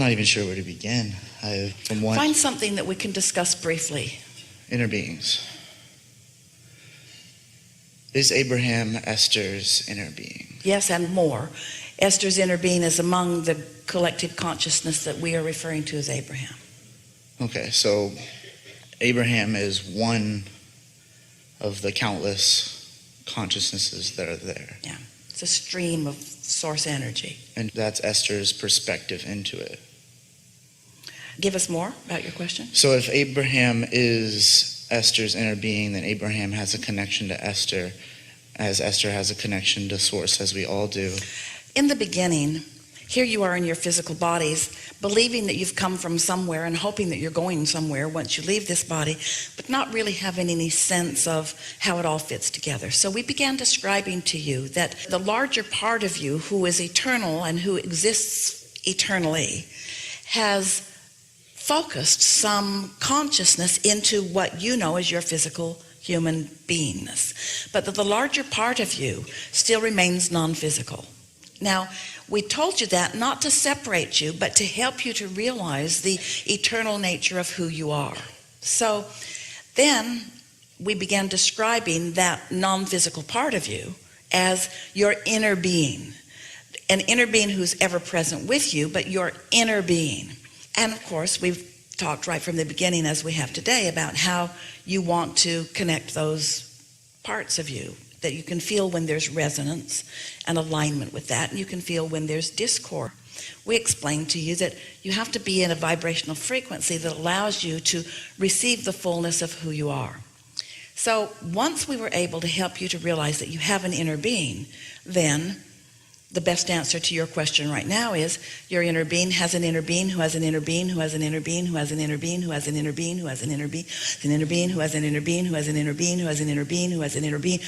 Not even sure where to begin. From what Find something that we can discuss briefly. inner beings. Is Abraham Esther's inner being? Yes, and more. Esther's inner being is among the collective consciousness that we are referring to as Abraham. Okay, so Abraham is one of the countless consciousnesses that are there. Yeah, it's a stream of source energy. And that's Esther's perspective into it. Give us more about your question. So if Abraham is Esther's inner being, then Abraham has a connection to Esther, as Esther has a connection to Source, as we all do. In the beginning, here you are in your physical bodies, believing that you've come from somewhere and hoping that you're going somewhere once you leave this body, but not really having any sense of how it all fits together. So we began describing to you that the larger part of you, who is eternal and who exists eternally, has focused some consciousness into what you know as your physical human beingness, but that the larger part of you still remains non-physical. Now, we told you that not to separate you, but to help you to realize the eternal nature of who you are. So then we began describing that non-physical part of you as your inner being, an inner being who's ever present with you, but your inner being. And of course, we've talked right from the beginning, as we have today, about how you want to connect those parts of you, that you can feel when there's resonance and alignment with that, and you can feel when there's discord. We explained to you that you have to be in a vibrational frequency that allows you to receive the fullness of who you are. So once we were able to help you to realize that you have an inner being, then the best answer to your question right now is your inner being has an inner being who has an inner being who has an inner being who has an inner being who has an inner being who has an inner being, an inner being who has an inner being who has an inner being who has an inner being who has an inner being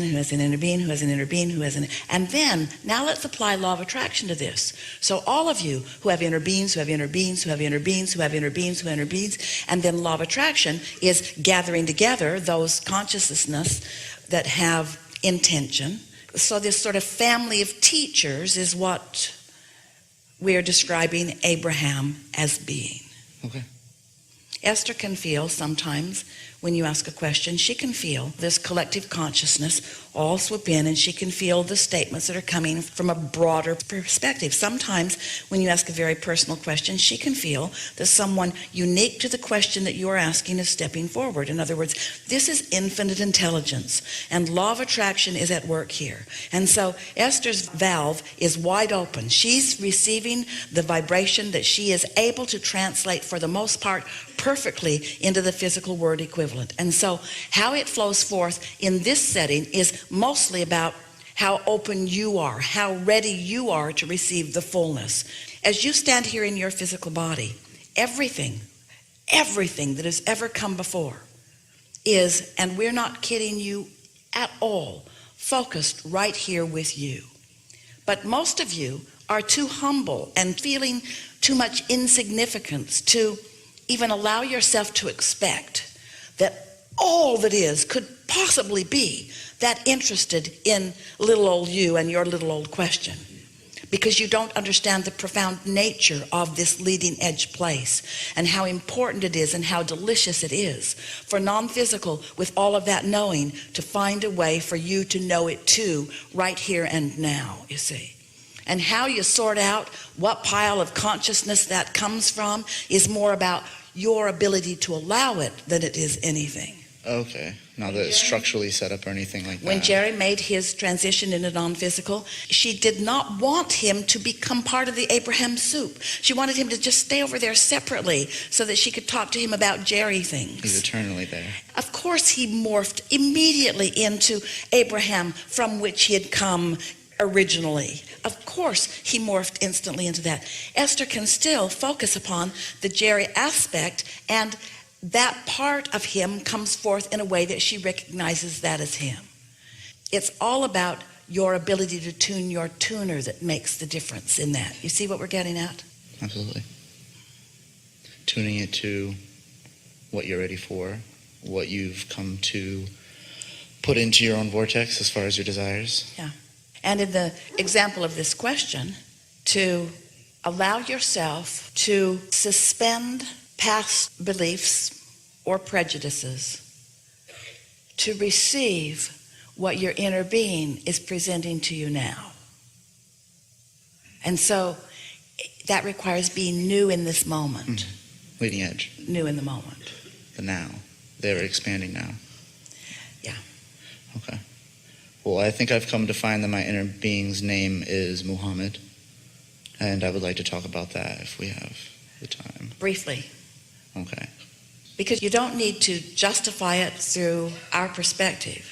who has an inner being who has an inner being who has an. And then now let's apply law of attraction to this. So all of you who have inner beings who have inner beings who have inner beings who have inner beings who have inner beings, and then law of attraction is gathering together those consciousness that have intention. So this sort of family of teachers is what we're describing Abraham as being. Okay. Esther can feel sometimes when you ask a question, she can feel this collective consciousness all swoop in, and she can feel the statements that are coming from a broader perspective. Sometimes when you ask a very personal question, she can feel that someone unique to the question that you are asking is stepping forward. In other words, this is infinite intelligence, and law of attraction is at work here. And so Esther's valve is wide open. She's receiving the vibration that she is able to translate, for the most part, perfectly into the physical word equivalent. And so how it flows forth in this setting is mostly about how open you are, how ready you are to receive the fullness. As you stand here in your physical body, everything that has ever come before is, and we're not kidding you at all, focused right here with you. But most of you are too humble and feeling too much insignificance to even allow yourself to expect that all that is could possibly be that interested in little old you and your little old question, because you don't understand the profound nature of this leading edge place and how important it is and how delicious it is for non-physical, with all of that knowing, to find a way for you to know it too, right here and now, you see. And how you sort out what pile of consciousness that comes from is more about your ability to allow it than it is anything. Okay. Not that it's structurally set up or anything like that. When Jerry made his transition into non-physical, she did not want him to become part of the Abraham soup. She wanted him to just stay over there separately so that she could talk to him about Jerry things. He's eternally there. Of course he morphed immediately into Abraham, from which he had come originally. Of course he morphed instantly into that. Esther can still focus upon the Jerry aspect, and that part of him comes forth in a way that she recognizes that as him. It's all about your ability to tune your tuner that makes the difference in that. You see what we're getting at? Absolutely. Tuning it to what you're ready for, what you've come to put into your own vortex as far as your desires. Yeah. And in the example of this question, to allow yourself to suspend past beliefs or prejudices to receive what your inner being is presenting to you now. And so that requires being new in this moment. Leading edge. New in the moment. The now. They're expanding now. Yeah. Okay. Well, I think I've come to find that my inner being's name is Muhammad. And I would like to talk about that if we have the time. Briefly. Okay. Because you don't need to justify it through our perspective.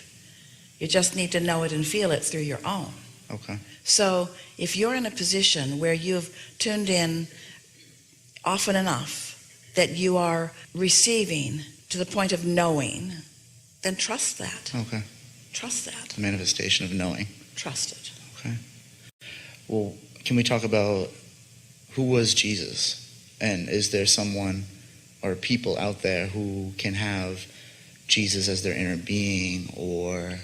You just need to know it and feel it through your own. Okay. So if you're in a position where you've tuned in often enough that you are receiving to the point of knowing, then trust that. Okay. Trust that. The manifestation of knowing. Trust it. Okay. Well, can we talk about who was Jesus? And is there someone or people out there who can have Jesus as their inner being? Or,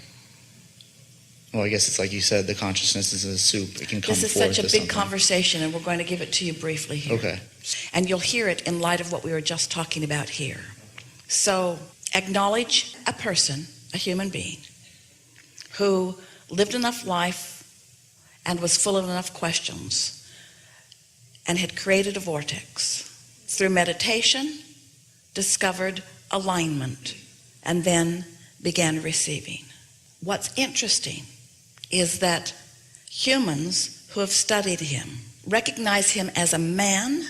well, I guess it's like you said, the consciousness is a soup. It can come forth. This is such a as big something. conversation, and we're going to give it to you briefly here. Okay. And you'll hear it in light of what we were just talking about here. So acknowledge a person, a human being, who lived enough life and was full of enough questions and had created a vortex. Through meditation, discovered alignment, and then began receiving. What's interesting is that humans who have studied him recognize him as a man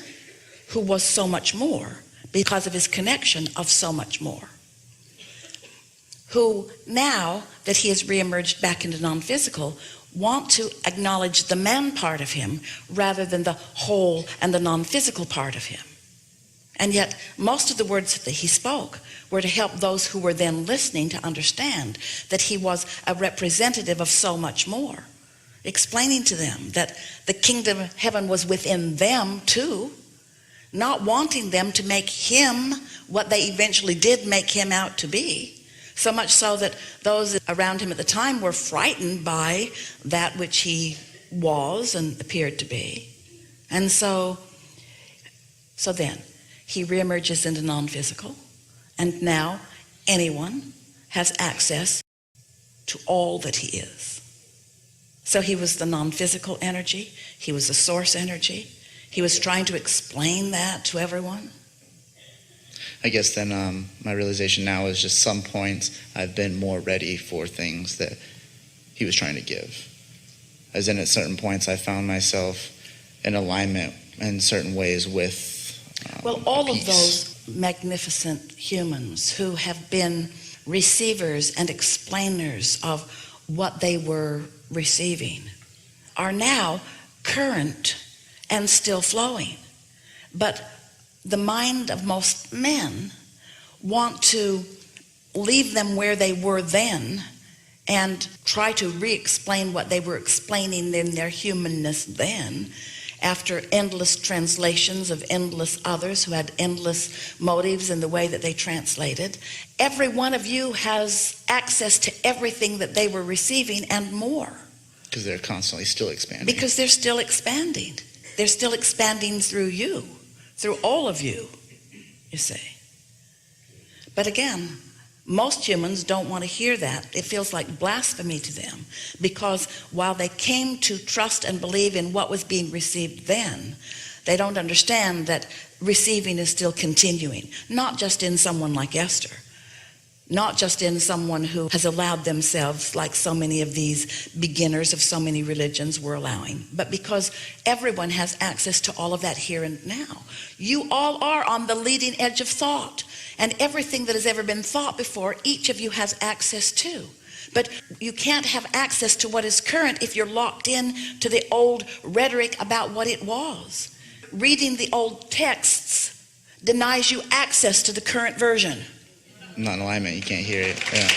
who was so much more because of his connection of so much more. Who now that he has reemerged back into non-physical want to acknowledge the man part of him rather than the whole and the non-physical part of him. And yet most of the words that he spoke were to help those who were then listening to understand that he was a representative of so much more, explaining to them that the kingdom of heaven was within them too, not wanting them to make him what they eventually did make him out to be. So much so that those around him at the time were frightened by that which he was and appeared to be. And so then he reemerges into non-physical, and now anyone has access to all that he is. So he was the non-physical energy, he was the source energy, he was trying to explain that to everyone. I guess then my realization now is just some points I've been more ready for things that he was trying to give. As in at certain points I found myself in alignment in certain ways with well, all of peace. those magnificent humans who have been receivers and explainers of what they were receiving are now current and still flowing. But the mind of most men want to leave them where they were then and try to re-explain what they were explaining in their humanness then, after endless translations of endless others who had endless motives in the way that they translated. Every one of you has access to everything that they were receiving and more. Because they're constantly still expanding. Because they're still expanding. They're still expanding through you, through all of you, you see. But again, most humans don't want to hear that. It feels like blasphemy to them, because while they came to trust and believe in what was being received then, they don't understand that receiving is still continuing, not just in someone like Esther, not just in someone who has allowed themselves, like so many of these beginners of so many religions were allowing, but because everyone has access to all of that here and now. You all are on the leading edge of thought, and everything that has ever been thought before, each of you has access to. But you can't have access to what is current if you're locked in to the old rhetoric about what it was. Reading the old texts denies you access to the current version. Not in alignment, you can't hear it. Yeah.